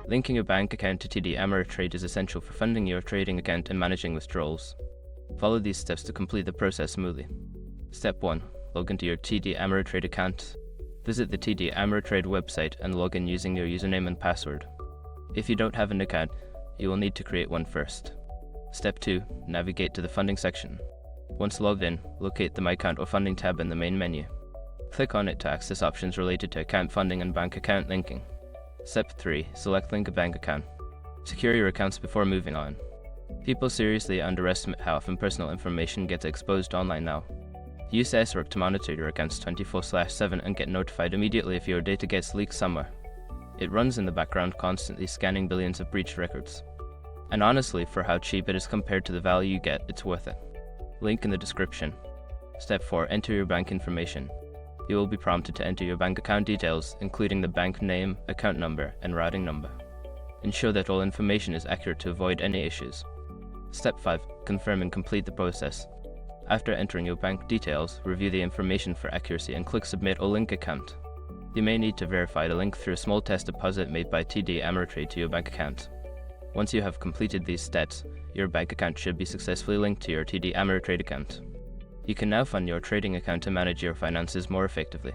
Linking your bank account to TD Ameritrade is essential for funding your trading account and managing withdrawals. Follow these steps to complete the process smoothly. Step 1. Log into your TD Ameritrade account. Visit the TD Ameritrade website and log in using your username and password. If you don't have an account, you will need to create one first. Step 2. Navigate to the funding section. Once logged in, locate the My Account or Funding tab in the main menu. Click on it to access options related to account funding and bank account linking. Step 3. Select Link a bank account. Secure your accounts before moving on. People seriously underestimate how often personal information gets exposed online now. Use SROC to monitor your accounts 24/7 and get notified immediately if your data gets leaked somewhere. It runs in the background, constantly scanning billions of breached records. And honestly, for how cheap it is compared to the value you get, it's worth it. Link in the description. Step 4. Enter your bank information. You will be prompted to enter your bank account details, including the bank name, account number, and routing number. Ensure that all information is accurate to avoid any issues. Step 5. Confirm and complete the process. After entering your bank details, review the information for accuracy and click Submit or Link Account. You may need to verify the link through a small test deposit made by TD Ameritrade to your bank account. Once you have completed these steps, your bank account should be successfully linked to your TD Ameritrade account. You can now fund your trading account to manage your finances more effectively.